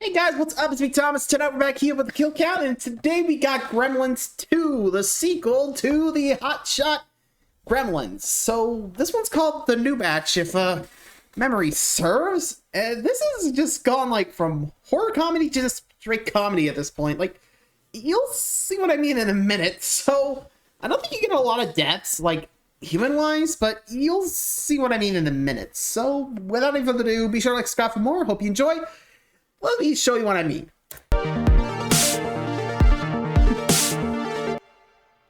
Hey guys, what's up? It's me, Thomas. Tonight we're back here with the Kill Count, and today we got Gremlins 2, the sequel to the hotshot Gremlins. So this one's called The New Batch, if memory serves. This has just gone like from horror comedy to just straight comedy at this point. Like, you'll see what I mean in a minute. So I don't think you get a lot of deaths, like human-wise, but you'll see what I mean in a minute. So without any further ado, be sure to like, subscribe for more. Hope you enjoy. Let me show you what I mean.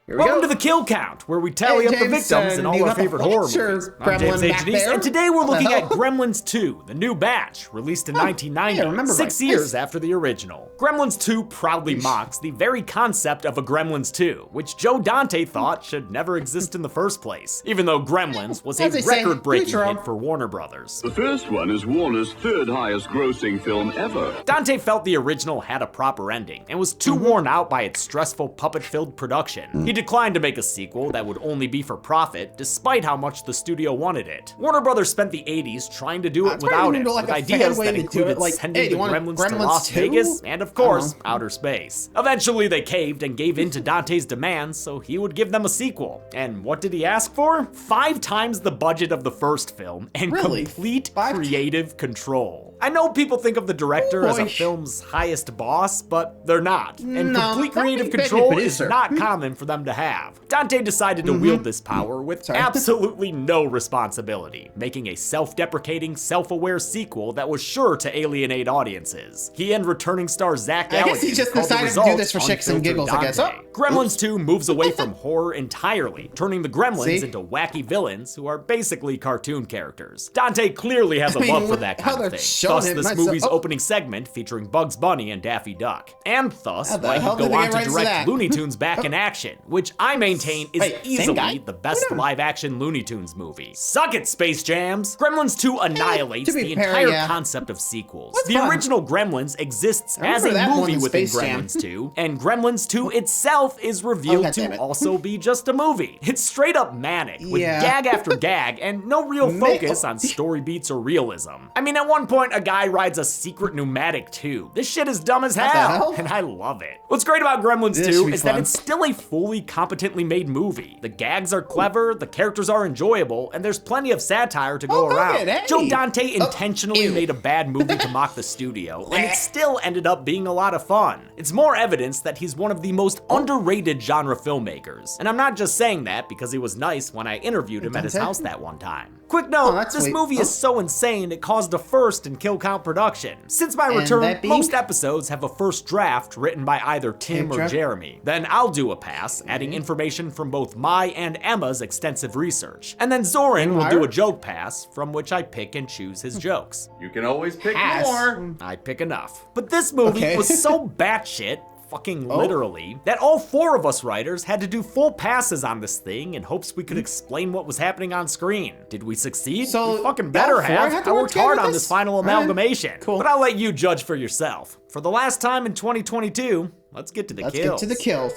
Welcome to the Kill Count, where we tally up the victims in all our favorite horror movies. I'm James H. and today we're looking at Gremlins 2, the new batch, released in 1990, 6 years after the original. Gremlins 2 proudly mocks the very concept of a Gremlins 2, which Joe Dante thought should never exist in the first place, even though Gremlins was a record-breaking hit for Warner Brothers. The first one is Warner's third highest grossing film ever. Dante felt the original had a proper ending, and was too worn out by its stressful, puppet-filled production. He declined to make a sequel that would only be for profit, despite how much the studio wanted it. Warner Brothers spent the 80s trying to do it without it, with ideas that included sending the Gremlins to Las Vegas, and of course, outer space. Eventually they caved and gave in to Dante's demands, so he would give them a sequel. And what did he ask for? 5 times the budget of the first film, and complete creative control. I know people think of the director as a film's highest boss, but they're not. And complete creative control is not common for them to have. Dante decided to wield this power with absolutely no responsibility, making a self-deprecating, self-aware sequel that was sure to alienate audiences. He and returning star Zach Galligan I guess he just decided to do this for shits and giggles, I guess. Gremlins 2 moves away from horror entirely, turning the Gremlins into wacky villains who are basically cartoon characters. Dante clearly has a love for that kind of thing. Thus, this movie's opening segment featuring Bugs Bunny and Daffy Duck. And thus, why he'd go on to direct Looney Tunes back in action, which I maintain is easily the best live-action Looney Tunes movie. Suck it, Space Jams! Gremlins 2 annihilates the entire concept of sequels. The original Gremlins exists as a movie within Gremlins 2, and Gremlins 2 itself is revealed to also be just a movie. It's straight up manic, with gag after gag, and no real focus on story beats or realism. I mean, at one point, a guy rides a secret pneumatic too. This shit is dumb as hell, and I love it. What's great about Gremlins 2 is that it's still a fully competently made movie. The gags are clever, the characters are enjoyable, and there's plenty of satire to go around. Joe Dante intentionally made a bad movie to mock the studio, and it still ended up being a lot of fun. It's more evidence that he's one of the most underrated genre filmmakers. And I'm not just saying that because he was nice when I interviewed him at his house that one time. Quick note, this movie is so insane it caused a first in Kill Count production. Since my return, most episodes have a first draft written by either Tim or Jeremy. Then I'll do a pass, adding information from both my and Emma's extensive research. And then Zoran will do a joke pass, from which I pick and choose his jokes. You can always pick more. I pick enough. But this movie was so batshit, fucking literally, that all 4 of us writers had to do full passes on this thing in hopes we could explain what was happening on screen. Did we succeed? We fucking better have. I worked hard on this final amalgamation. But I'll let you judge for yourself. For the last time in 2022, let's get to the kills. Let's get to the kills.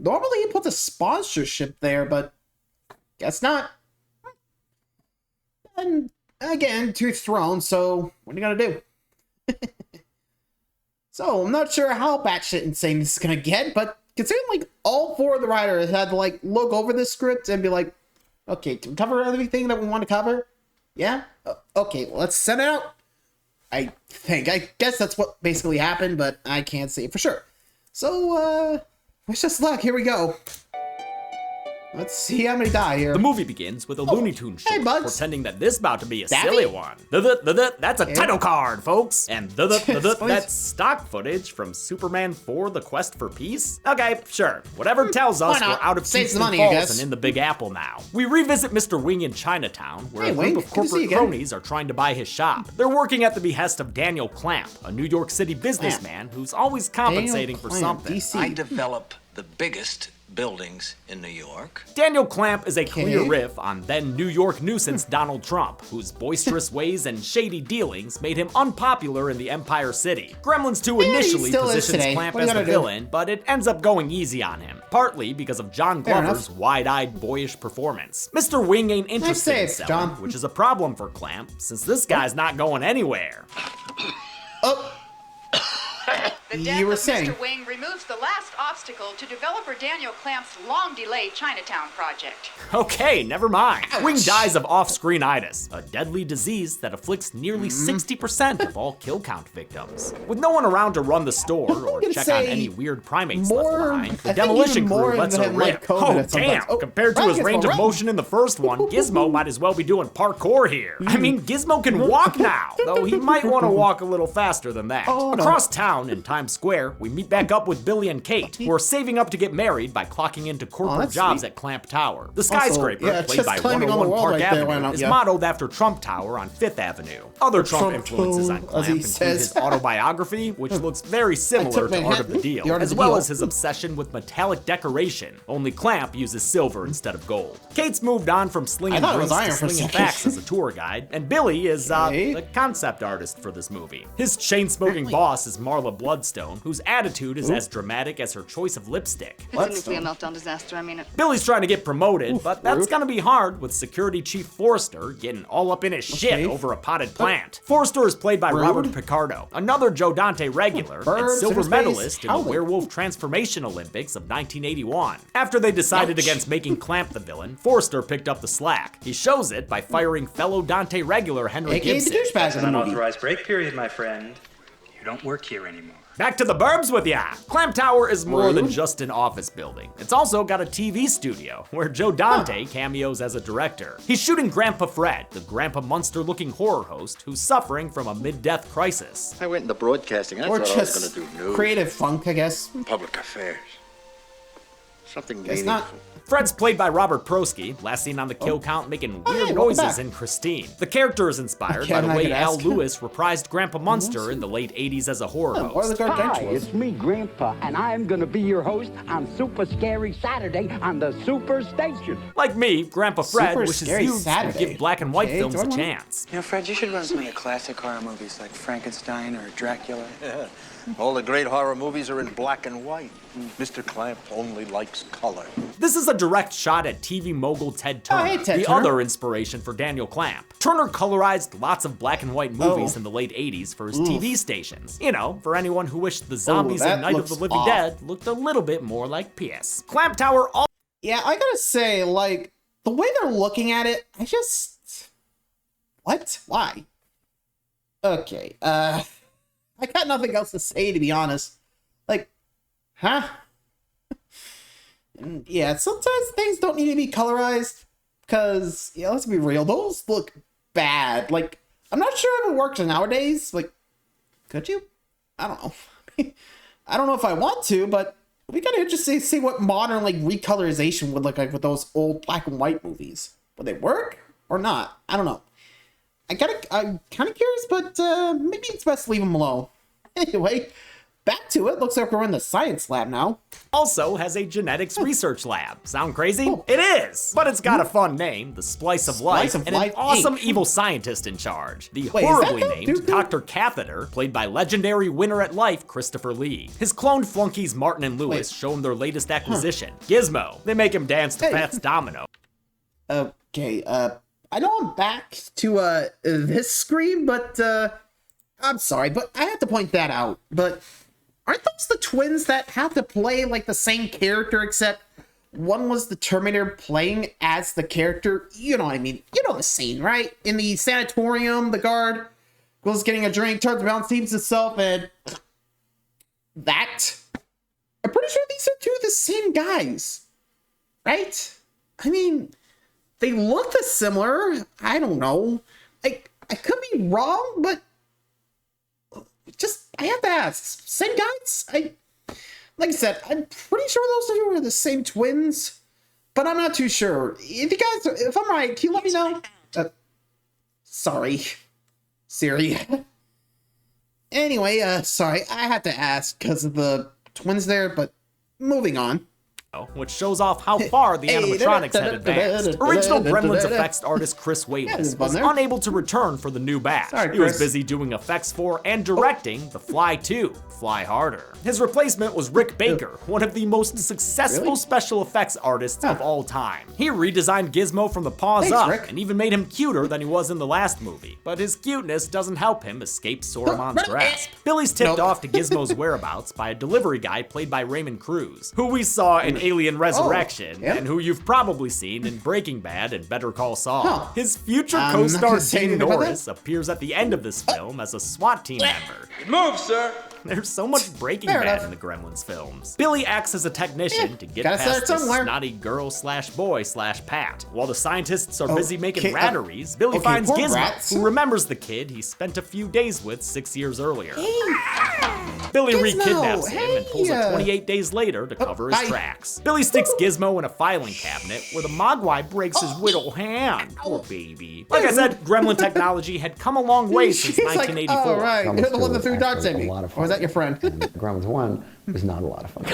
Normally you put the sponsorship there, but guess not. And again, to Throne, so what are you gonna do? So, I'm not sure how batshit insane this is gonna get, but considering, like, all 4 of the writers had to, like, look over the script and be like, okay, to cover everything that we want to cover? Yeah? Okay, well, let's send it out. I guess that's what basically happened, but I can't say for sure. So, wish us luck. Here we go. Let's see how many die here. The movie begins with a Looney Tunes short, pretending that this is about to be a silly one. That's a title card, folks. And that's stock footage from Superman 4, The Quest for Peace? Okay, sure. Whatever tells us we're out of Houston Falls and in the Big Apple now. We revisit Mr. Wing in Chinatown, where a group of corporate cronies are trying to buy his shop. They're working at the behest of Daniel Clamp, a New York City businessman who's always compensating for something. I develop the biggest buildings in New York. Daniel Clamp is a clear riff on then New York nuisance Donald Trump, whose boisterous ways and shady dealings made him unpopular in the Empire City. Gremlins 2 initially positions Clamp as the villain, but it ends up going easy on him, partly because of John Glover's wide-eyed, boyish performance. Mr. Wing ain't interested in selling, which is a problem for Clamp, since this guy's not going anywhere. The death You were of saying. Mr. Wing removes the last obstacle to developer Daniel Clamp's long-delayed Chinatown project. Okay, never mind. Wing dies of off-screen-itis, a deadly disease that afflicts nearly 60% of all kill count victims. With no one around to run the store or check on any weird primates left behind, the demolition crew lets her rip. Oh, damn! Compared to his range of motion in the first one, Gizmo might as well be doing parkour here. I mean, Gizmo can walk now, though he might want to walk a little faster than that. Across town in Times Square, we meet back up with Billy and Kate, who are saving up to get married by clocking into corporate jobs at Clamp Tower. The skyscraper, played by 101 Park Avenue, is modeled after Trump Tower on 5th Avenue. Other Trump influences on Clamp include his autobiography, which looks very similar to Art of the Deal, as well as his obsession with metallic decoration, only Clamp uses silver instead of gold. Kate's moved on from slinging drinks to slinging facts as a tour guide, and Billy is the concept artist for this movie. His chain-smoking boss is Marla Bloodstone, whose attitude is as dramatic as her choice of lipstick. It's a nuclear meltdown disaster, I mean it. Billy's trying to get promoted, but that's gonna be hard with Security Chief Forrester getting all up in his shit over a potted plant. Forrester is played by Robert Picardo, another Joe Dante regular and silver medalist in the Werewolf Transformation Olympics of 1981. After they decided against making Clamp the villain, Forrester picked up the slack. He shows it by firing fellow Dante regular Henry Gibson. That's an unauthorized break period, my friend. You don't work here anymore. Back to the burbs with ya! Clamp Tower is more than just an office building. It's also got a TV studio, where Joe Dante cameos as a director. He's shooting Grandpa Fred, the Grandpa Munster-looking horror host who's suffering from a mid-death crisis. I went into broadcasting. I Or thought I was just going to do news. creative funk, I guess. Public affairs. Something It's meaningful. not. Fred's played by Robert Prosky, last seen on the kill count making weird noises in Christine. The character is inspired by the way Al Lewis reprised Grandpa Munster in the late 80s as a horror host. Hi, it's me, Grandpa, and I'm gonna be your host on Super Scary Saturday on the Super Station. Like me, Grandpa Fred Super wishes Scary you would Saturday. give black and white films a chance. You know, Fred, you should run some of the classic horror movies like Frankenstein or Dracula. Yeah. All the great horror movies are in black and white. Mr. Clamp only likes color. This is a direct shot at TV mogul Ted Turner, Ted the Turner. other inspiration for Daniel Clamp. Turner colorized lots of black and white movies in the late 80s for his TV stations. You know, for anyone who wished the zombies in Night of the Living Dead looked a little bit more like PS. Clamp Tower Yeah, I gotta say, like, the way they're looking at it, I just... What? Why? Okay, I got nothing else to say, to be honest. Like, huh? And yeah, sometimes things don't need to be colorized, because, yeah, let's be real, those look bad. Like, I'm not sure if it works nowadays. Like, could you? I don't know. I don't know if I want to, but we gotta just see what modern, like, recolorization would look like with those old black and white movies. Would they work or not? I don't know. I'm kind of curious, but maybe it's best to leave them alone. Anyway, back to it. Looks like we're in the science lab now. also has a genetics research lab. Sound crazy? It is! But it's got a fun name, the Splice of Life, and an awesome evil scientist in charge. The horribly named Dr. Catheter, played by legendary winner at life, Christopher Lee. His cloned flunkies Martin and Lewis show him their latest acquisition, Gizmo. They make him dance to Pat's Domino. Okay, I know I'm back to this screen, but I'm sorry, but I have to point that out. But aren't those the twins that have to play like the same character, except one was the Terminator playing as the character? You know what I mean? You know the scene, right? In the sanatorium, the guard goes getting a drink, turns around, sees himself, and that. I'm pretty sure these are two of the same guys, right? I mean, they look similar. I don't know. I could be wrong, but just I have to ask. Same guys? Like I said, I'm pretty sure those two are the same twins, but I'm not too sure. If you guys, if I'm right, can you let me know? Sorry, Siri. Anyway, sorry, I had to ask because of the twins there, but moving on. which shows off how far the animatronics had advanced. Original Gremlins effects artist Chris Wayless was unable to return for the new batch. He was busy doing effects for and directing The Fly 2, Fly Harder. His replacement was Rick Baker, one of the most successful special effects artists of all time. He redesigned Gizmo from the paws up and even made him cuter than he was in the last movie, but his cuteness doesn't help him escape Sauron's grasp. Billy's tipped off to Gizmo's whereabouts by a delivery guy played by Raymond Cruz, who we saw in Alien Resurrection, and who you've probably seen in Breaking Bad and Better Call Saul. His future co-star Dean Norris appears at the end of this film as a SWAT team member. Move, sir! There's so much Breaking Bad in the Gremlins films. Billy acts as a technician to get past this snotty girl/boy/Pat. While the scientists are busy making ratteries, Billy finds Gizmo, who remembers the kid he spent a few days with 6 years earlier. Billy re-kidnaps him and pulls it 28 days later to cover his tracks. Billy sticks Gizmo in a filing cabinet where the Mogwai breaks his little hand. Poor baby. Like I said, Gremlin technology had come a long way since 1984. Like, oh, right. You're the one that threw darts at me. Or was that your friend? Gremlins 1 was not a lot of fun.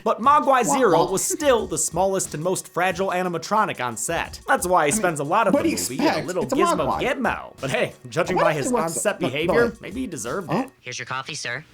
But Mogwai Zero was still the smallest and most fragile animatronic on set. That's why he spends a lot of the movie in a little Gizmo Gitmo. But hey, judging by his on-set behavior, maybe he deserved it. Here's your coffee, sir.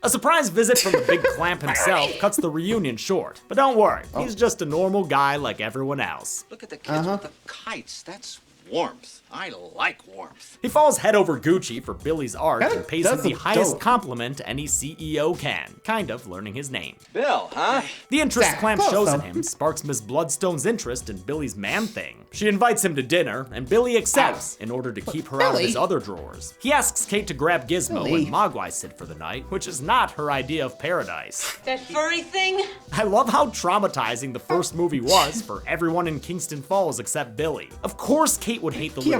A surprise visit from the big clamp himself cuts the reunion short. But don't worry, he's just a normal guy like everyone else. Look at the kids with the kites. That's warmth. I like warmth. He falls head over Gucci for Billy's art and pays him the highest compliment any CEO can, kind of learning his name. Bill, huh? The interest Clamp shows in him sparks Miss Bloodstone's interest in Billy's man-thing. She invites him to dinner, and Billy accepts in order to keep her out of his other drawers. He asks Kate to grab Gizmo and Mogwai sit for the night, which is not her idea of paradise. That furry thing? I love how traumatizing the first movie was for everyone in Kingston Falls except Billy. Of course Kate would hate the little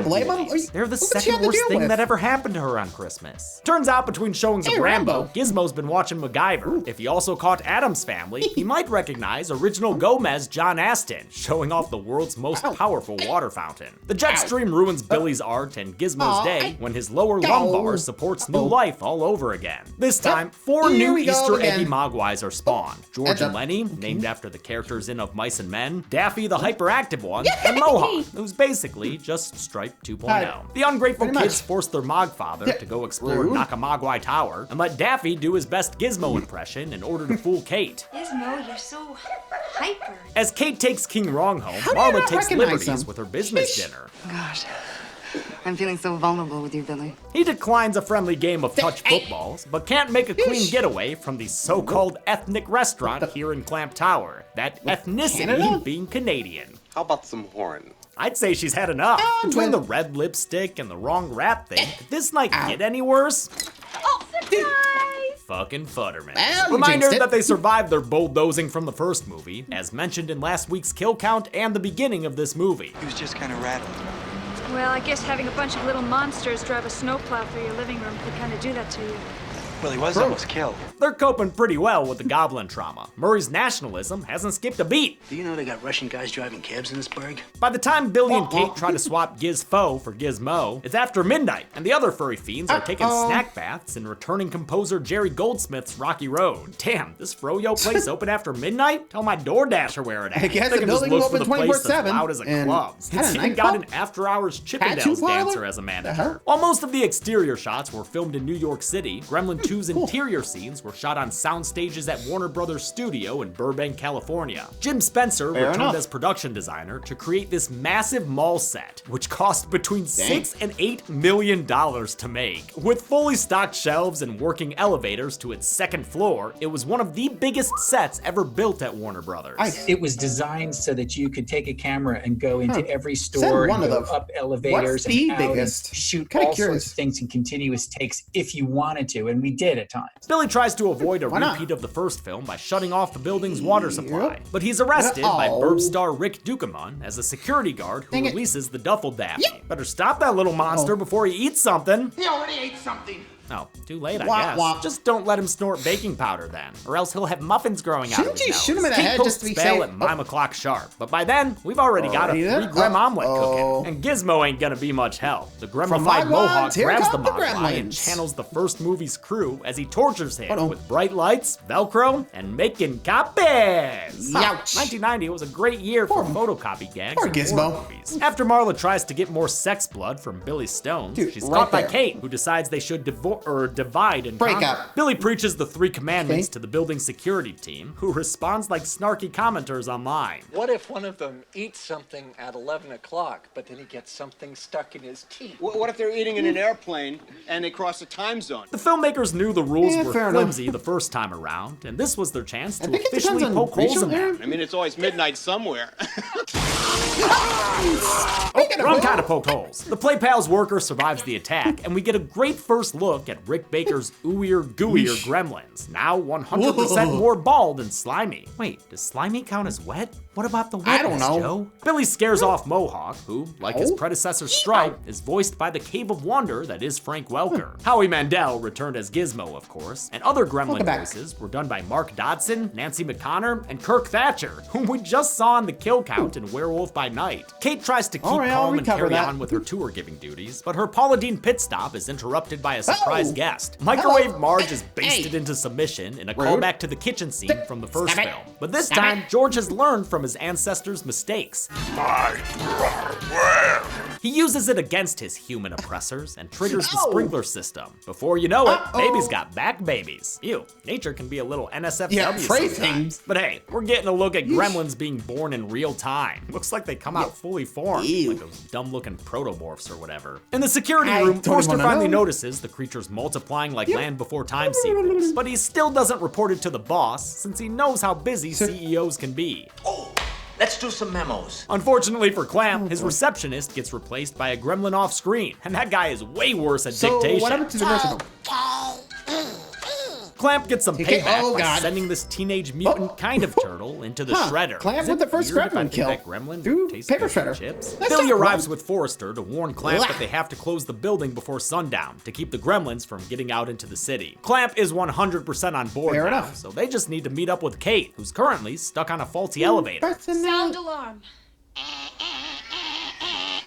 boys. They're the second worst thing that ever happened to her on Christmas. Turns out between showings of Rambo, Gizmo's been watching MacGyver. If he also caught Addams Family, he might recognize original Gomez John Aston, showing off the world's most powerful water fountain. The jet stream ruins Billy's art and Gizmo's day when his lower lumbar supports new life all over again. This time, 4 new Easter eggy Mogwais are spawned. George and Lenny, named after the characters in Of Mice and Men, Daffy the hyperactive one, and Mohawk, who's basically just Stripe 2.0. The ungrateful kids force their Mogfather to go explore Nakamogwai Tower and let Daffy do his best Gizmo impression in order to fool Kate. Gizmo, you're so hyper. As Kate takes King Wrong home, Marla takes liberties with her business dinner. Gosh, I'm feeling so vulnerable with you, Billy. He declines a friendly game of touch footballs, but can't make a clean getaway from the so-called ethnic restaurant here in Clamp Tower. That ethnicity being Canadian. How about some horn? I'd say she's had enough. Between the red lipstick and the wrong rap thing, could this night get any worse? Oh, surprise! Fucking Futterman. Reminder that they survived their bulldozing from the first movie, as mentioned in last week's kill count and the beginning of this movie. He was just kind of rattled. Well, I guess having a bunch of little monsters drive a snowplow through your living room could kind of do that to you. Well, he was almost killed. They're coping pretty well with the goblin trauma. Murray's nationalism hasn't skipped a beat. Do you know they got Russian guys driving cabs in this burg? By the time Billy and Kate try to swap Gizfo for Gizmo, it's after midnight, and the other furry fiends are taking snack baths and returning composer Jerry Goldsmith's Rocky Road. Damn, this froyo place open after midnight? Tell my DoorDasher where it at. I guess they the can just building look for the place 24/7 as loud as a club. It's even got an after-hours Chippendales dancer as a manager. While most of the exterior shots were filmed in New York City, Gremlin 2's interior scenes were shot on sound stages at Warner Brothers Studio in Burbank, California. Jim Spencer returned as production designer to create this massive mall set, which cost between $6 and $8 million to make. With fully stocked shelves and working elevators to its second floor, it was one of the biggest sets ever built at Warner Brothers. It was designed so that you could take a camera and go into every store and go up elevators and out and shoot all sorts of things in continuous takes if you wanted to, and we did at times. Billy tries to avoid a repeat of the first film by shutting off the building's water supply, but he's arrested by Burb star Rick Ducommun as a security guard who releases the duffel Daffy. Better stop that little monster before he eats something. He already ate something. Oh, too late, I Wah, guess. wah. Just don't let him snort baking powder then, or else he'll have muffins growing out of his Shouldn't you nose. shoot him in the Kate head just to be posts bail safe? at 9 o'clock sharp, but by then, we've already got a 3-grem omelet cooking, and Gizmo ain't gonna be much help. The Gremlified Mohawk grabs the Mogwai and channels the first movie's crew as he tortures him with bright lights, Velcro, and making copies. Ouch. 1990 was a great year for photocopy gags Poor in Gizmo. horror movies. After Marla tries to get more sex blood from Billy Stones, Dude, she's right caught by there. Kate, who decides they should divide and Break conquer. up. Billy preaches the 3 commandments to the building security team, who responds like snarky commenters online. What if one of them eats something at 11 o'clock, but then he gets something stuck in his teeth? What if they're eating in an airplane and they cross a time zone? The filmmakers knew the rules were fair flimsy the first time around, and this was their chance to think it officially depends on poke holes in regional them. I mean, it's always midnight somewhere. Wrong kind of poked holes. The Play Pals worker survives the attack, and we get a great first look at Rick Baker's ooier gooier gremlins, now 100% more bald and slimy. Wait, does slimy count as wet? What about the wetness, I don't know. Joe? Billy scares off Mohawk, who, like his predecessor Stripe, is voiced by the Cave of Wonder that is Frank Welker. Howie Mandel returned as Gizmo, of course, and other gremlin voices were done by Mark Dodson, Nancy McConnor, and Kirk Thatcher, whom we just saw in the Kill Count and Werewolf by Night. Kate tries to keep calm and carry on with her tour-giving duties, but her Paula Deen pit stop is interrupted by a surprise guest. Microwave Marge is basted into submission in a callback to the kitchen scene from the first film. But this time, George has learned from his ancestors' mistakes. He uses it against his human oppressors and triggers the sprinkler system. Before you know it, baby's got back babies. Ew, nature can be a little NSFW sometimes. But hey, we're getting a look at gremlins being born in real time. Looks like they come out fully formed, like those dumb-looking protomorphs or whatever. In the security room, Forster finally notices the creatures multiplying like Land Before Time sequels, but he still doesn't report it to the boss since he knows how busy CEOs can be. Let's do some memos. Unfortunately for Clamp, his receptionist gets replaced by a gremlin off screen, and that guy is way worse at dictation. What happened to the original? Clamp gets some payback by sending this teenage mutant kind of turtle into the shredder. Clamp with the first gremlin kill. That gremlin Through tastes paper like shredder. chips. That's Billy not arrives wrong. with Forrester to warn Clamp that they have to close the building before sundown to keep the gremlins from getting out into the city. Clamp is 100% on board Fair now, enough. so they just need to meet up with Kate, who's currently stuck on a faulty elevator. Sound alarm.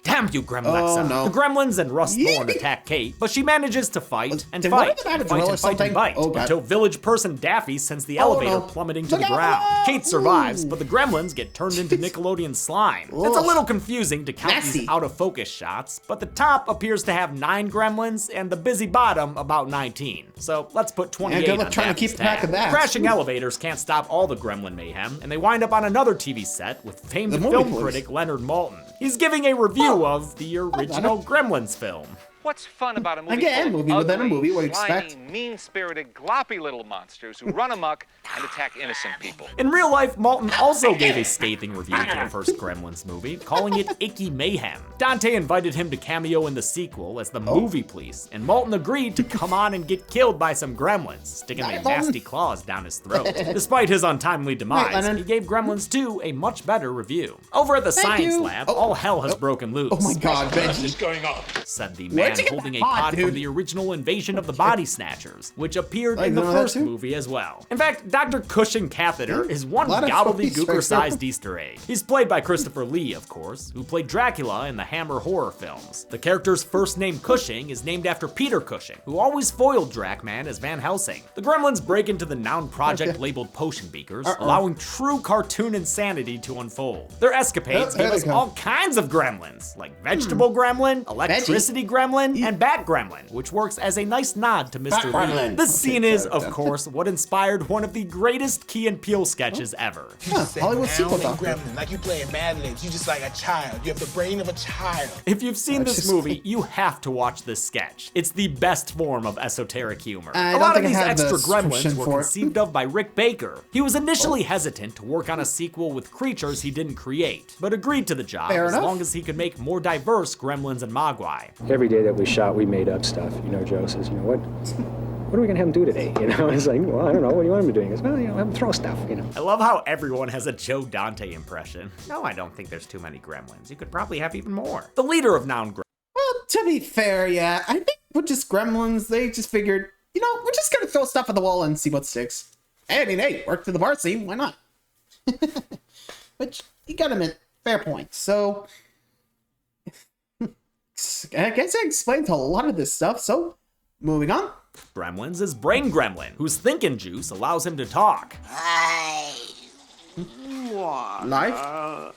Damn you, Gremlexa. no. The gremlins and Russ Thorne attack Kate, but she manages to fight and Did fight, one of them have a drill or something? bite, Oh, God. until village person Daffy sends the elevator no. plummeting to Look the out. ground. Kate survives, but the gremlins get turned into Nickelodeon slime. It's a little confusing to count these Nasty. out-of-focus shots, but the top appears to have 9 gremlins and the busy bottom about 19. So let's put 28 good luck on trying to Daffy's keep track tab. of that. Crashing elevators can't stop all the gremlin mayhem, and they wind up on another TV set with famed The movie film police. critic Leonard Maltin. He's giving a review of the original Gremlins film. What's fun about a movie Again, full of movie within a ugly, movie, what you slimy, expect. mean-spirited, gloppy little monsters who run amok and attack innocent people? In real life, Maltin also gave a scathing review to the first Gremlins movie, calling it icky mayhem. Dante invited him to cameo in the sequel as the movie police, and Maltin agreed to come on and get killed by some gremlins, sticking their nasty claws down his throat. Despite his untimely demise, he gave Gremlins 2 a much better review. Over at the science lab, all hell has broken loose. Oh my God, What's Benji. going on? Said the man holding a pod from the original Invasion of the Body Snatchers, which appeared in the first movie as well. In fact, Dr. Cushing Catheter is one gobbledygooker-sized Easter egg. He's played by Christopher Lee, of course, who played Dracula in the Hammer horror films. The character's first name Cushing is named after Peter Cushing, who always foiled Dracman as Van Helsing. The Gremlins break into the Noun Project labeled potion beakers, allowing true cartoon insanity to unfold. Their escapades give us all kinds of gremlins, like Vegetable Gremlin, Electricity Gremlin, and Bat Gremlin, which works as a nice nod to Mr. Lee. This scene is, of course, what inspired one of the greatest Key and Peele sketches ever. Hollywood sequel Gremlin, like you playing Mad Libs. You just like a child. You have the brain of a child. If you've seen this movie, you have to watch this sketch. It's the best form of esoteric humor. A lot of these extra gremlins were conceived of by Rick Baker. He was initially hesitant to work on a sequel with creatures he didn't create, but agreed to the job as long as he could make more diverse gremlins and Mogwai. Every day that we shot, we made up stuff. You know, Joe says, you know, what are we gonna have him do today? You know, it's like, well, I don't know. What do you want him to do? He goes, well, you know, have him throw stuff, you know. I love how everyone has a Joe Dante impression. No, I don't think there's too many gremlins. You could probably have even more. The leader of Noun Gremlins. Well, to be fair, yeah, I think with just Gremlins, they just figured, you know, we're just gonna throw stuff at the wall and see what sticks. I mean, hey, work for the bar scene, why not? Which, you got him at fair point. So, I guess I explained a lot of this stuff, so moving on. Gremlins is Brain Gremlin, whose thinking juice allows him to talk. Life?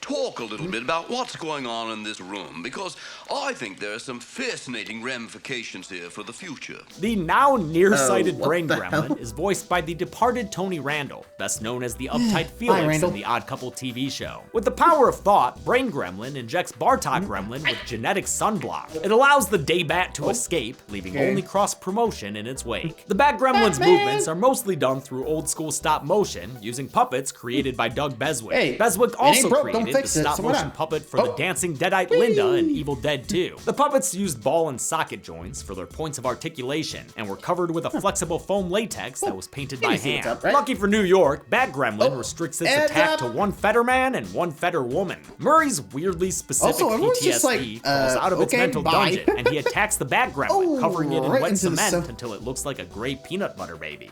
Talk a little bit about what's going on in this room, because I think there are some fascinating ramifications here for the future. The now nearsighted Brain Gremlin is voiced by the departed Tony Randall, best known as the uptight Felix in the Odd Couple TV show. With the power of thought, Brain Gremlin injects Bartok Gremlin with genetic sunblock. It allows the Daybat to escape, leaving only cross-promotion in its wake. The Bat Gremlin's movements are mostly done through old-school stop-motion, using puppets created by Doug Beswick. Beswick also created the stop-motion puppet for the dancing Deadite Linda in Evil Dead 2. The puppets used ball and socket joints for their points of articulation and were covered with a flexible foam latex that was painted by hand. Lucky for New York, Bat Gremlin restricts its attack to one Fetter Man and one Fetter Woman. Murray's weirdly specific PTSD falls out of its mental dungeon, and he attacks the Bat Gremlin, covering it in wet cement until it looks like a gray peanut butter baby.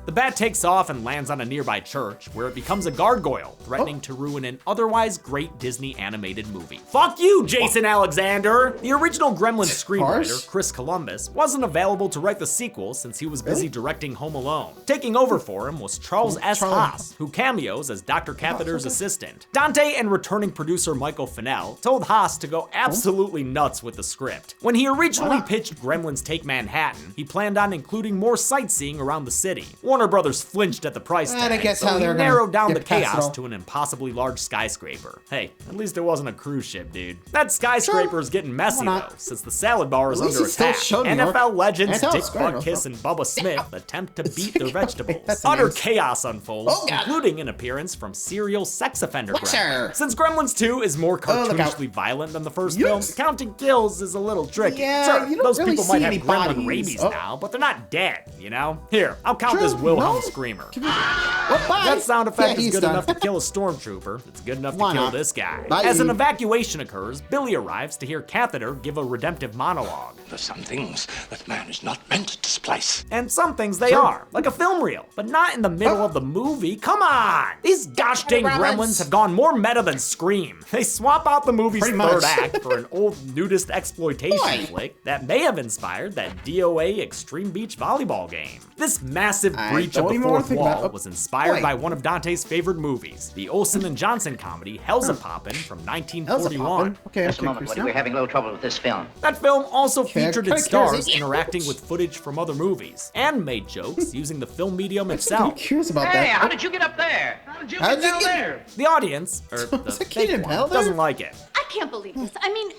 The Bat takes off and lands on a nearby church, where it becomes a gargoyle, threatening to ruin an otherwise great Disney animated movie. Fuck you, Jason Alexander! The original Gremlin screenwriter, Chris Columbus, wasn't available to write the sequel since he was busy directing Home Alone. Taking over for him was Charles S. Haas, who cameos as Dr. Catheter's assistant. Dante and returning producer Michael Fennell told Haas to go absolutely nuts with the script. When he originally pitched Gremlins Take Manhattan, he planned on including more sightseeing around the city. Warner Brothers flinched at the price tag, so he narrowed down the chaos to an impossibly large skyscraper. Hey, at least it wasn't a cruise ship, dude. That skyscraper is getting messy, though, since the salad bar is under attack. NFL legends Dick Butkus and Bubba Smith attempt to beat their vegetables. Utter chaos unfolds, including an appearance from serial sex offender Gremlin. Since Gremlins 2 is more cartoonishly violent than the first film, counting kills is a little tricky. Sure, those people might have gremlin rabies now, but they're not dead, you know? Here, I'll count this Wilhelm Screamer. That sound effect is good enough to kill a stormtrooper. It's good enough to kill this guy. As an evacuation occurs, Billy arrives to hear Catheter give a redemptive monologue. There's some things that man is not meant to displace. And some things they are, like a film reel, but not in the middle of the movie. Come on! These gosh dang Gremlins have gone more meta than Scream. They swap out the movie's third act for an old nudist exploitation flick that may have inspired that DOA Extreme Beach volleyball game. This massive breach of the fourth wall was inspired by one of Dante's favorite movies, the Olsen and Johnson comedy Hell's a Poppin' from 1941. Just a moment, buddy. We're having a little trouble with this film. That film also featured its stars interacting with footage from other movies and made jokes using the film medium itself. I'm curious about that. How did you get up there? How did you get down there? The audience, or the fake one, doesn't like it. I can't believe this. I mean,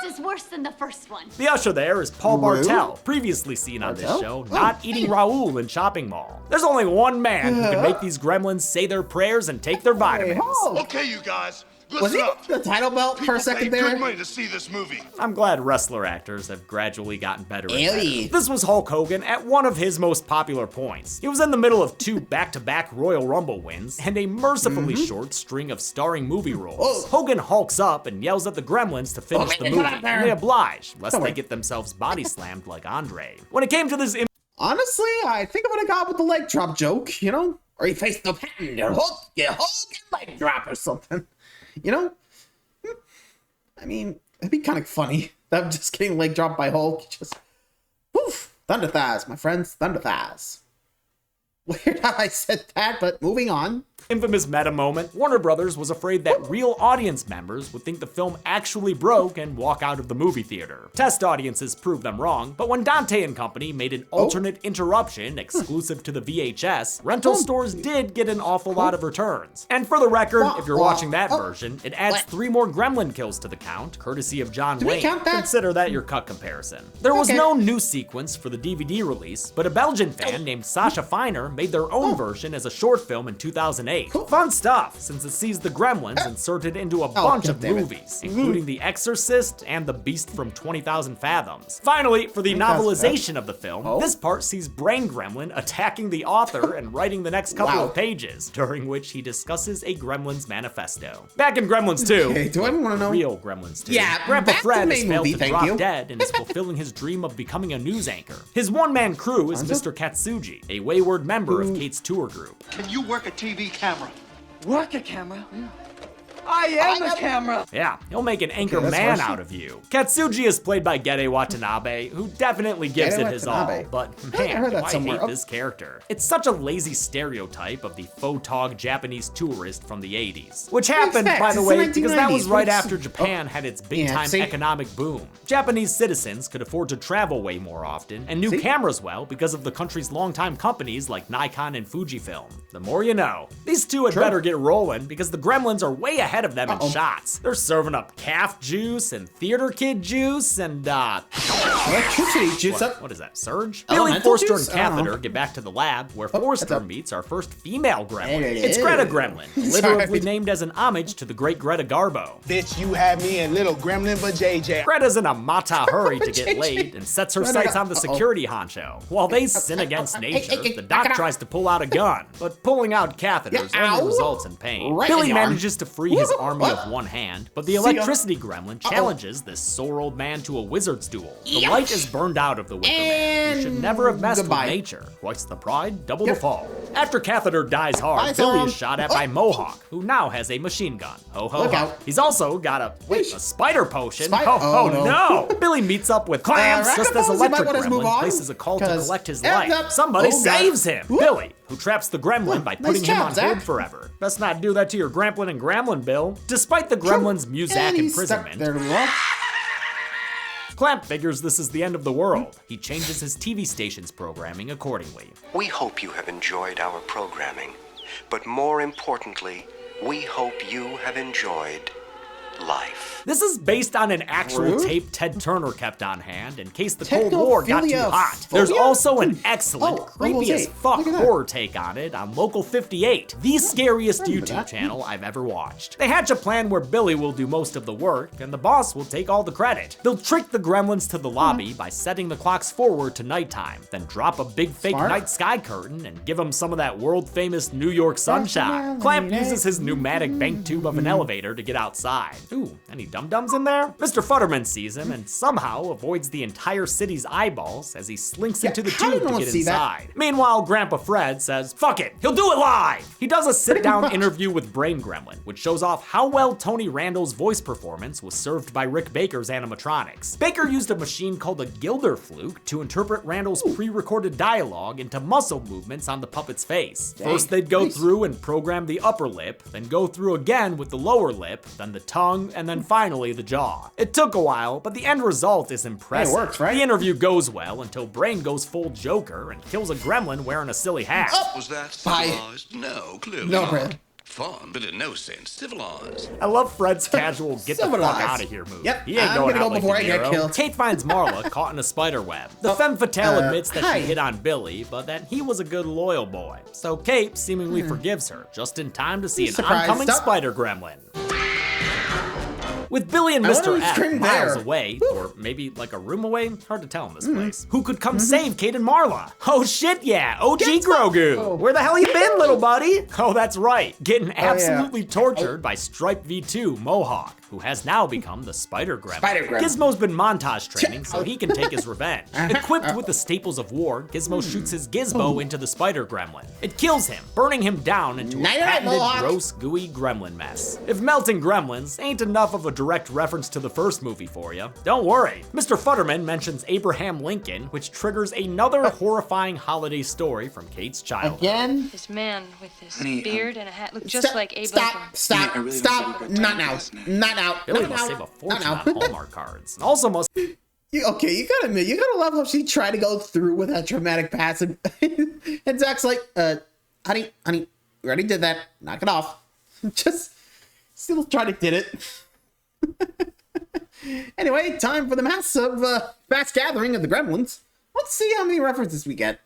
this is worse than the first one. The usher there is Paul Bartel, previously seen on this show, not eating Raoul in Shopping Mall. There's only one man who can make these gremlins say their prayers and take their vitamins. Okay, you guys. Was he the title belt for a second there? Good money to see this movie. I'm glad wrestler actors have gradually gotten better and better. This was Hulk Hogan at one of his most popular points. He was in the middle of 2 back-to-back Royal Rumble wins and a mercifully short string of starring movie roles. Hogan hulks up and yells at the Gremlins to finish the movie, and they oblige, lest they get themselves body slammed like Andre. When it came to this, honestly, I think I would have gone with the leg drop joke, you know, or he faced the patent, Hulk and leg drop or something. You know, I mean, it'd be kind of funny. I'm just getting leg dropped by Hulk. Just, woof, thunder thighs, my friends, thunder thighs. Weird how I said that, but moving on. Infamous meta moment, Warner Brothers was afraid that real audience members would think the film actually broke and walk out of the movie theater. Test audiences proved them wrong, but when Dante and company made an alternate interruption exclusive to the VHS, rental stores did get an awful lot of returns. And for the record, if you're watching that version, it adds 3 more gremlin kills to the count, courtesy of John Wayne. Consider that your cut comparison. There was no new sequence for the DVD release, but a Belgian fan named Sasha Feiner made their own version as a short film in 2009. 2008. Cool. Fun stuff, since it sees the Gremlins inserted into a bunch of movies, including The Exorcist and The Beast from 20,000 Fathoms. Finally, for the novelization of the film, this part sees Brain Gremlin attacking the author and writing the next couple of pages, during which he discusses a Gremlins manifesto. Back in Gremlins 2, do I want to know? Real Gremlins 2, yeah, Grandpa Fred has failed to drop dead and is fulfilling his dream of becoming a news anchor. His one-man crew is Mr. Katsuji, a wayward member of Kate's tour group. Can you work a TV camera? Work a camera? I am the camera! Yeah, he'll make an anchor man out of you. Katsuji is played by Gere Watanabe, who definitely gives it his all, but man, do I hate this character. It's such a lazy stereotype of the photog Japanese tourist from the 80s. Which happened, by the way, because that was right after Japan had its big-time economic boom. Japanese citizens could afford to travel way more often, and knew cameras well because of the country's longtime companies like Nikon and Fujifilm. The more you know. These two had better get rolling, because the Gremlins are way ahead of them in shots. They're serving up calf juice and theater kid juice and electricity juice. What is that, Surge? Billy, Forster, and Catheter get back to the lab where Forster meets our first female gremlin. It's Greta Gremlin, literally named as an homage to the great Greta Garbo. Bitch, you have me in little gremlin but JJ. Greta's in a mata hurry to get laid and sets her sights on the security honcho. While they sin against nature, the doc tries to pull out a gun, but pulling out catheters only results in pain. Billy manages to free his army of one hand, but the electricity gremlin challenges this sore old man to a wizard's duel. The light is burned out of the Wicker Man, who should never have messed with nature. Twice the pride, double the fall. After Catheter dies hard, Billy is shot at by Mohawk, who now has a machine gun. Ho ho ho. He's also got a spider potion. Oh no! Billy meets up with Clamps just as Electric Gremlin places a call to collect his life. Somebody saves him! Billy, who traps the gremlin by putting him on hold forever. Best not do that to your Gramplin and Gremlin, Bill. Despite the gremlin's Muzak imprisonment, Clamp figures this is the end of the world. He changes his TV station's programming accordingly. We hope you have enjoyed our programming, but more importantly, we hope you have enjoyed life. This is based on an actual tape Ted Turner kept on hand in case the Cold War got too hot. There's also an excellent, creepy as fuck horror take on it on Local 58, the scariest YouTube channel I've ever watched. They hatch a plan where Billy will do most of the work and the boss will take all the credit. They'll trick the gremlins to the lobby by setting the clocks forward to nighttime, then drop a big fake night sky curtain and give them some of that world famous New York sunshine. Clamp uses his pneumatic bank tube of an elevator to get outside. Ooh, any dum-dums in there? Mr. Futterman sees him and somehow avoids the entire city's eyeballs as he slinks into the tube to get inside. Meanwhile, Grandpa Fred says, fuck it, he'll do it live! He does a sit-down interview with Brain Gremlin, which shows off how well Tony Randall's voice performance was served by Rick Baker's animatronics. Baker used a machine called a Gilder Fluke to interpret Randall's pre-recorded dialogue into muscle movements on the puppet's face. First, they'd go through and program the upper lip, then go through again with the lower lip, then the tongue, and then finally the jaw. It took a while, but the end result is impressive. It works, right? The interview goes well until Brain goes full Joker and kills a gremlin wearing a silly hat. Was that civilized? No, clearly not. Fun, but in no sense civilized. I love Fred's casual get the fuck out of here move. Yep, he ain't I'm going gonna out go like before De I get Niro. killed. Kate finds Marla caught in a spider web. The femme fatale admits that she hit on Billy, but that he was a good loyal boy. So Kate seemingly forgives her, just in time to see an oncoming spider gremlin. With Billy and Mr. F miles away, or maybe like a room away, hard to tell in this place, who could come save Kate and Marla? Oh shit, yeah, OG Grogu. Where the hell you been, little buddy? Oh, that's right, getting absolutely tortured by Stripe V2 Mohawk, who has now become the Spider Gremlin. Gizmo's been montage training so he can take his revenge. Equipped with the staples of war, Gizmo shoots his Gizmo into the Spider Gremlin. It kills him, burning him down into a patented, gross, gooey gremlin mess. If melting gremlins ain't enough of a direct reference to the first movie for you, don't worry. Mr. Futterman mentions Abraham Lincoln, which triggers another horrifying holiday story from Kate's childhood. Again? This man with this beard and a hat looked just like Abe Lincoln. Stop, not now, not now. Billy must save a fortune on Hallmark cards. Also must... Okay, you gotta admit, you gotta love how she tried to go through with that dramatic pass, and Zach's like, honey, we already did that, knock it off. Just still try to did it. Anyway, time for the mass gathering of the gremlins. Let's see how many references we get.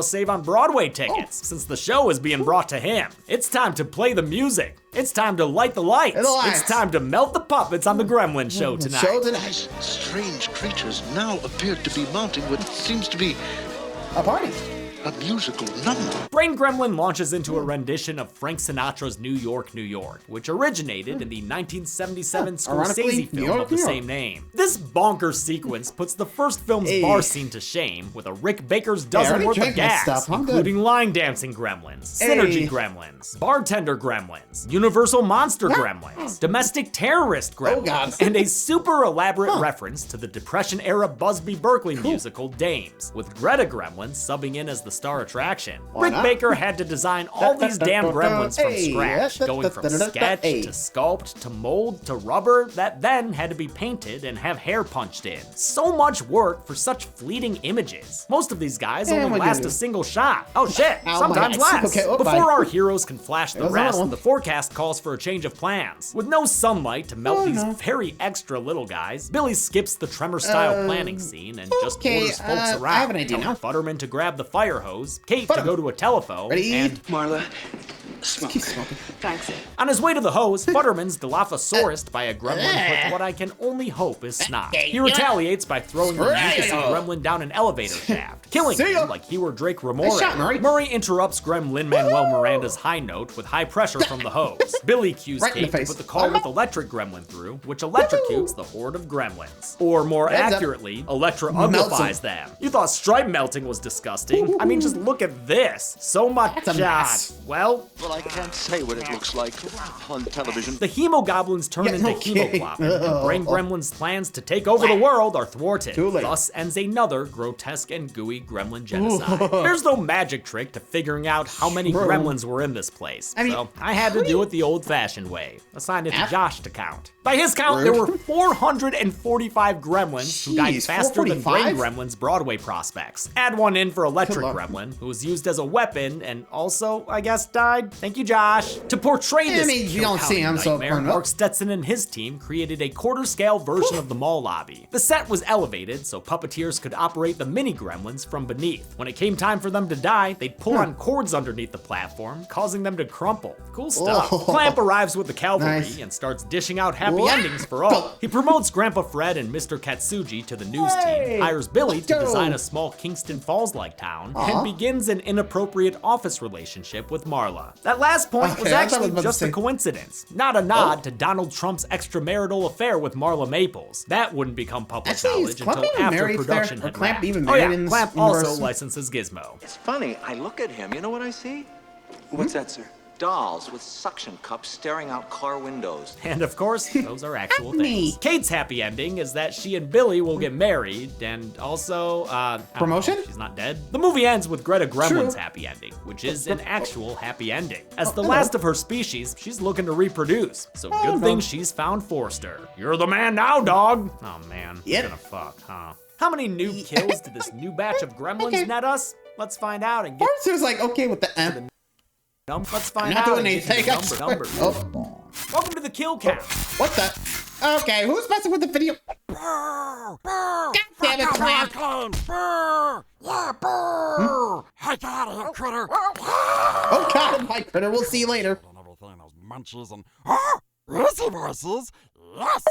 save on Broadway tickets, since the show is being brought to him. It's time to play the music. It's time to light the lights. It's time to melt the puppets on the Gremlin show tonight. These strange creatures now appear to be mounting what seems to be a party. A musical number. Brain Gremlin launches into a rendition of Frank Sinatra's New York, New York, which originated in the 1977 Scorsese film of the same name. This bonkers sequence puts the first film's bar scene to shame with a Rick Baker's dozen worth of gags, including line dancing gremlins, synergy gremlins, bartender gremlins, universal monster gremlins, domestic terrorist gremlins, and a super elaborate reference to the Depression-era Busby Berkeley musical Dames, with Greta Gremlin subbing in as the star attraction. Rick Baker had to design all these damn gremlins from scratch, going from sketch to sculpt to mold to rubber that then had to be painted and have hair punched in. So much work for such fleeting images. Most of these guys only last a single shot. Oh shit, sometimes less. Before our heroes can flash the rest, the forecast calls for a change of plans. With no sunlight to melt these very extra little guys, Billy skips the Tremor-style planning scene and just orders folks around. I have an idea now. Butterman to grab the fire hose, Kate to go to a telephone, and Marla, smoke. Keep smoking. Thanks. On his way to the hose, Butterman's Dilophosaurused by a gremlin with what I can only hope is snot. He retaliates by throwing the mucusy gremlin down an elevator shaft, killing him like he were Drake Ramore. Murray interrupts Gremlin Manuel Miranda's high note with high pressure from the hose. Billy cues Kate to put the car with Electric Gremlin through, which electrocutes the horde of gremlins. Or more accurately, Electra uglifies them. You thought stripe melting was disgusting? I mean, just look at this. So much shot. Well, I can't say what it looks like on television. The Hemogoblins turn into Hemoglobin, and Brain Gremlin's plans to take over the world are thwarted. Thus ends another grotesque and gooey gremlin genocide. There's no magic trick to figuring out how many gremlins were in this place, so I had to do it the old-fashioned way. Assign it to Josh to count. By his count, there were 445 gremlins who died faster than Brain Gremlin's Broadway prospects. Add one in for Electric Gremlin, who was used as a weapon and also, I guess, died. Thank you, Josh. To portray this nightmare, Mark Stetson and his team created a quarter-scale version of the mall lobby. The set was elevated so puppeteers could operate the mini gremlins from beneath. When it came time for them to die, they'd pull on cords underneath the platform, causing them to crumple. Cool stuff. Clamp arrives with the cavalry and starts dishing out happy endings for all. He promotes Grandpa Fred and Mr. Katsuji to the news team, hires Billy to design a small Kingston Falls-like town, and begins an inappropriate office relationship with Marla. That last point was actually just a coincidence, not a nod to Donald Trump's extramarital affair with Marla Maples. That wouldn't become public knowledge until after production had wrapped. Clamp also licenses Gizmo. It's funny, I look at him, you know what I see? What's that, sir? Dolls with suction cups staring out car windows. And of course, those are actual things. Kate's happy ending is that she and Billy will get married, and also, promotion? She's not dead. The movie ends with Greta Gremlin's happy ending, which is an actual happy ending. As the last of her species, she's looking to reproduce, so good thing she's found Forster. You're the man now, dog. Oh man, we're gonna fuck, huh? How many new kills did this new batch of gremlins net us? Let's find out and get Forster's like, okay with the M. Let's find out. Doing anything. Numbers. Welcome to the Kill Count. What the? Okay, who's messing with the video? God damn it, Clamp! Yeah, brr! Hey, get out of here, critter! Oh God, my critter. We'll see you later. And everything, those munchies and easy voices. Yes.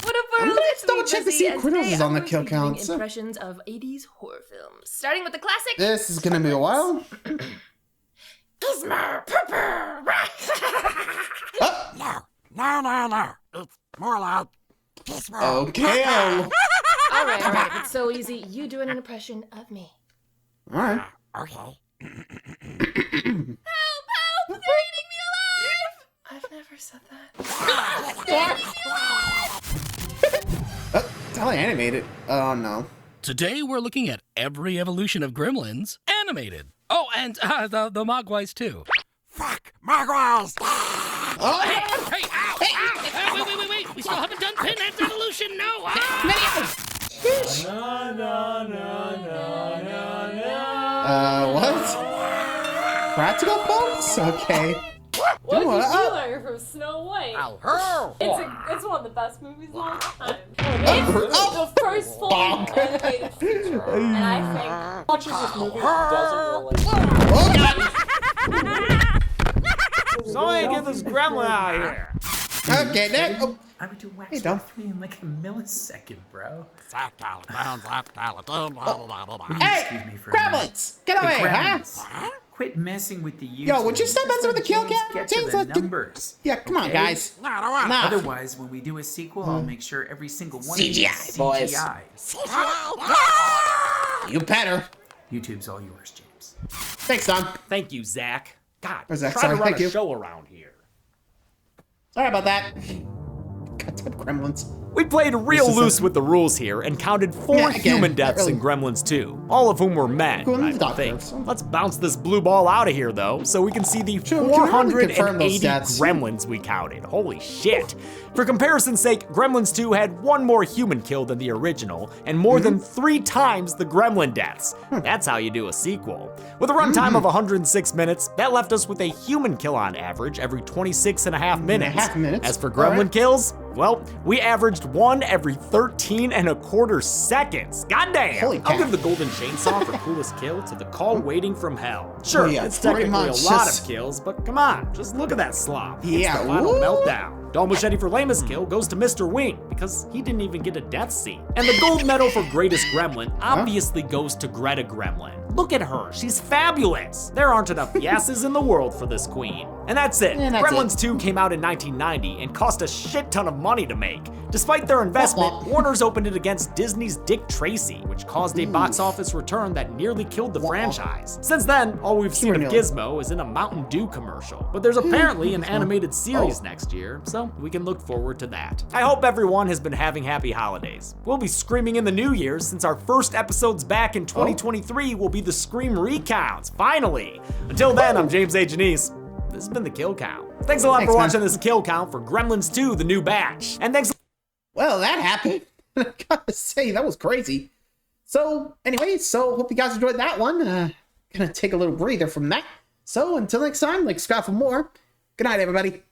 What up, world? Let's double check to see if Critters is on the kill count. Impressions of 80s horror films, starting with the classic. This is gonna be a while. Gizmo, pooper! No. It's more like Gizmo. Okay. All right. It's so easy. You doing an impression of me. All right. Okay. Help! They're eating me alive! I've never said that. It's how I animated. Oh no. Today we're looking at every evolution of Gremlins animated. Oh, and the Mogwais too. Fuck Mogwais! Oh, hey, ow! Wait! We still haven't done Pinhead's evolution. No! What? Practical folks? Okay. Whoa! Come on, Wheeler from Snow White. It's one of the best movies of all time. It's the first full animated feature, and I think Watching this movie doesn't relate. Somebody get this gremlin out of here. Okay, that. Oh. I would do wax Hey, Dom. 3 in like a millisecond, bro. Hey, gremlins, get away, huh? Quit messing with the YouTube. Yo, would you stop messing with the kill count? Get to the numbers. Yeah, come on, guys. Otherwise, when we do a sequel, I'll make sure every single one CGI, is boys. CGI. You better. YouTube's all yours, James. Thanks, Don. Thank you, Zach. God, Or Zach, try sorry, to run thank a you. show around here. Sorry about that. Goddamn gremlins. We played real loose with the rules here and counted 4 human deaths in Gremlins 2, all of whom were men, I think. Let's bounce this blue ball out of here, though, so we can see the 480 gremlins we counted. Holy shit. For comparison's sake, Gremlins 2 had 1 more human kill than the original, and more than 3 times the gremlin deaths. That's how you do a sequel. With a runtime of 106 minutes, that left us with a human kill on average every 26.5 minutes. As for gremlin kills, well, we averaged 1 every 13.25 seconds. Goddamn! I'll give the golden chainsaw for coolest kill to the call waiting from hell. Sure, it's technically a lot of kills, but come on, just look at that slop. It's the final meltdown. Doll Machete for lamest kill goes to Mr. Wing, because he didn't even get a death scene. And the gold medal for greatest gremlin obviously goes to Greta Gremlin. Look at her, she's fabulous. There aren't enough yeses in the world for this queen. And that's it. Gremlins 2 came out in 1990 and cost a shit ton of money to make. Despite their investment, Warner's opened it against Disney's Dick Tracy, which caused a box office return that nearly killed the franchise. Since then, all we've seen of Gizmo is in a Mountain Dew commercial, but there's apparently an animated series next year, so we can look forward to that. I hope everyone has been having happy holidays. We'll be screaming in the new year since our first episodes back in 2023 will be the Scream recounts, finally. Until then, I'm James A. Janice. This has been the Kill Count. Thanks a lot for watching this Kill Count for Gremlins 2, the new batch. And thanks. Well, that happened. I gotta say, that was crazy. So, anyway, hope you guys enjoyed that one. Gonna take a little breather from that. So, until next time, like subscribe for more. Good night, everybody.